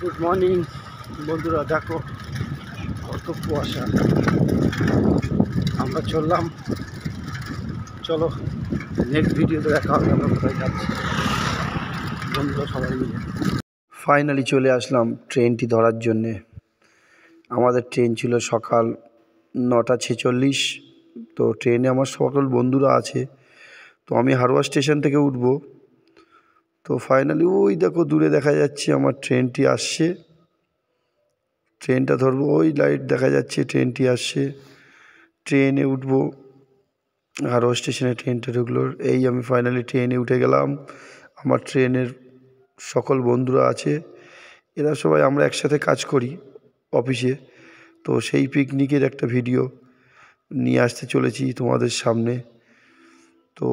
Good morning বন্ধুরা, দেখো কত কুয়াশা। আমরা চললাম, চলো নেক্সট ভিডিওতে দেখা হবে। আমরা কোথায় যাচ্ছি বন্ধুরা সবাই মিলে। ফাইনালি চলে আসলাম ট্রেনটি ধরার জন্যে। আমাদের ট্রেন ছিল সকাল 9:46। তো ট্রেনে আমার সকল বন্ধুরা আছে। তো আমি হারোয়া স্টেশন থেকে উঠব। তো ফাইনালি ওই দেখো দূরে দেখা যাচ্ছে আমার ট্রেনটি আসছে। ট্রেনটা ধরবো, ওই লাইট দেখা যাচ্ছে, ট্রেনটি আসছে। ট্রেনে উঠবো, হারোয়া স্টেশনে ট্রেনটা ঢুকলো। এই আমি ফাইনালি ট্রেনে উঠে গেলাম। আমার ট্রেনের সকল বন্ধুরা আছে, এরা সবাই আমরা একসাথে কাজ করি অফিসে। তো সেই পিকনিকের একটা ভিডিও নিয়ে আসতে চলেছি তোমাদের সামনে। তো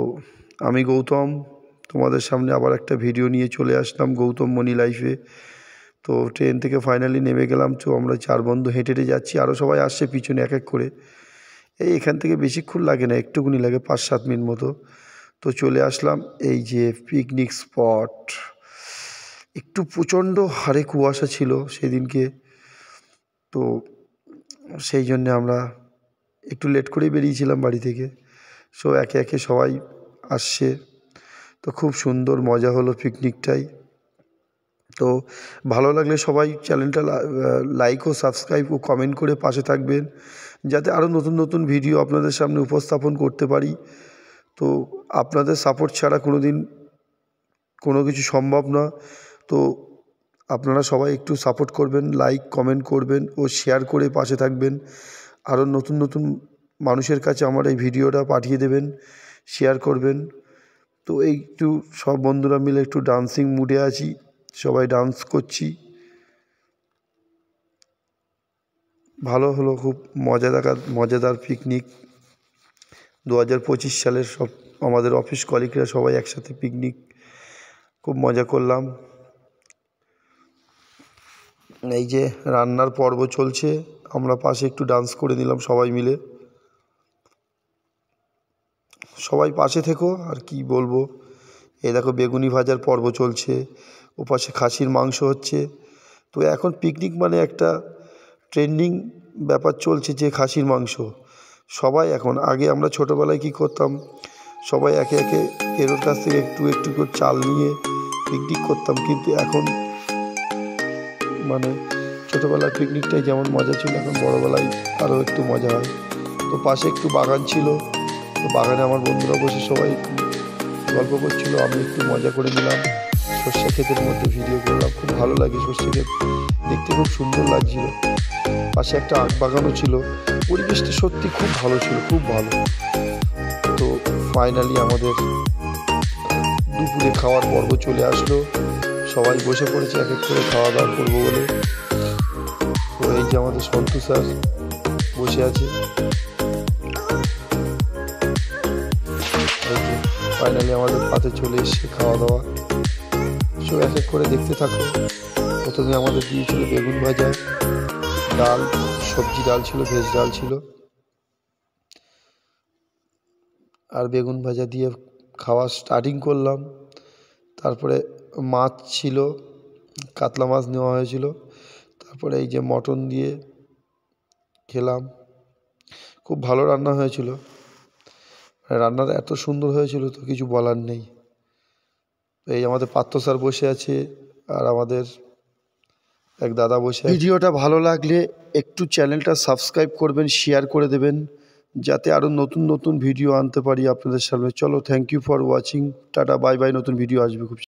আমি গৌতম, তোমাদের সামনে আবার একটা ভিডিও নিয়ে চলে আসলাম গৌতম মনি লাইফে। তো ট্রেন থেকে ফাইনালি নেমে গেলাম। তো আমরা 4 বন্ধু হেঁটে হেঁটে যাচ্ছি, আরও সবাই আসছে পিছনে এক এক করে। এখান থেকে বেশিক্ষণ লাগে না, একটুকুনি লাগে 5-7 মিনিট মতো। তো চলে আসলাম এই যে পিকনিক স্পট। একটু প্রচণ্ড হারে কুয়াশা ছিল সেদিনকে, তো সেই জন্যে আমরা একটু লেট করেই বেরিয়েছিলাম বাড়ি থেকে। সো একে একে সবাই আসছে, তো খুব সুন্দর মজা হলো পিকনিকটাই। তো ভালো লাগলে সবাই চ্যানেলটা লাইক ও সাবস্ক্রাইব ও কমেন্ট করে পাশে থাকবেন, যাতে আরও নতুন নতুন ভিডিও আপনাদের সামনে উপস্থাপন করতে পারি। তো আপনাদের সাপোর্ট ছাড়া কোনো দিন কোনো কিছু সম্ভব না। তো আপনারা সবাই একটু সাপোর্ট করবেন, লাইক কমেন্ট করবেন ও শেয়ার করে পাশে থাকবেন। আরও নতুন নতুন মানুষের কাছে আমার এই ভিডিওটা পাঠিয়ে দেবেন, শেয়ার করবেন। তো একটু সব বন্ধুরা মিলে একটু ডান্সিং মুডে আছি, সবাই ডান্স করছি। ভালো হলো, খুব মজাদার পিকনিক। 2025 সালের সব আমাদের অফিস কলিগরা সবাই একসাথে পিকনিক, খুব মজা করলাম। এই যে রান্নার পর্ব চলছে, আমরা পাশে একটু ডান্স করে নিলাম সবাই মিলে। সবাই পাশে থেকো, আর কি বলবো। এই দেখো বেগুনি ভাজার পর্ব চলছে, ওপাশে খাসির মাংস হচ্ছে। তো এখন পিকনিক মানে একটা ট্রেন্ডিং ব্যাপার চলছে যে খাসির মাংস। সবাই এখন, আগে আমরা ছোটোবেলায় কী করতাম, সবাই একে একে এর কাছ থেকে একটু একটু করে চাল নিয়ে পিকনিক করতাম। কিন্তু এখন মানে ছোটোবেলার পিকনিকটাই যেমন মজা ছিল, এখন বড়োবেলায় আরও একটু মজা হয়। তো পাশে একটু বাগান ছিল, তো বাগানে আমার বন্ধুরা বসে সবাই গল্প করছিল, আমি একটু মজা করে নিলাম। সর্ষে ক্ষেতের মধ্যে ভিডিও করলাম, খুব ভালো লাগে সর্ষে ক্ষেত দেখতে, খুব সুন্দর লাগছিল। পাশে একটা আখ বাগানও ছিল, পরিবেশটা সত্যি খুব ভালো ছিল, খুব ভালো। তো ফাইনালি আমাদের দুপুরে খাওয়ার পর্ব চলে আসলো, সবাই বসে পড়েছে এক এক করে খাওয়া দাওয়া করবো বলে। তো এই যে আমাদের সন্তু স্যার বসে আছে। ফাইনালি আমাদের পাতে চলে এসছে খাওয়া দাওয়া। সব এক এক করে দেখতে থাকো। প্রথমে আমাদের দিয়েছিল বেগুন ভাজা, ডাল, সবজি ডাল ছিল, ভেজ ডাল ছিল, আর বেগুন ভাজা দিয়ে খাওয়া স্টার্টিং করলাম। তারপরে মাছ ছিল, কাতলা মাছ নেওয়া হয়েছিল। তারপরে এই যে মটন দিয়ে খেলাম, খুব ভালো রান্না হয়েছিল। রান্নাটা এত সুন্দর হয়েছিল তো কিছু বলার নেই। এই আমাদের পার্থ স্যার বসে আছে, আর আমাদের এক দাদা বসে আছে। ভিডিওটা ভালো লাগলে একটু চ্যানেলটা সাবস্ক্রাইব করবেন, শেয়ার করে দেবেন, যাতে আরও নতুন নতুন ভিডিও আনতে পারি আপনাদের সামনে। চলো, thank you for watching, tata bye bye. নতুন ভিডিও আসবে খুব।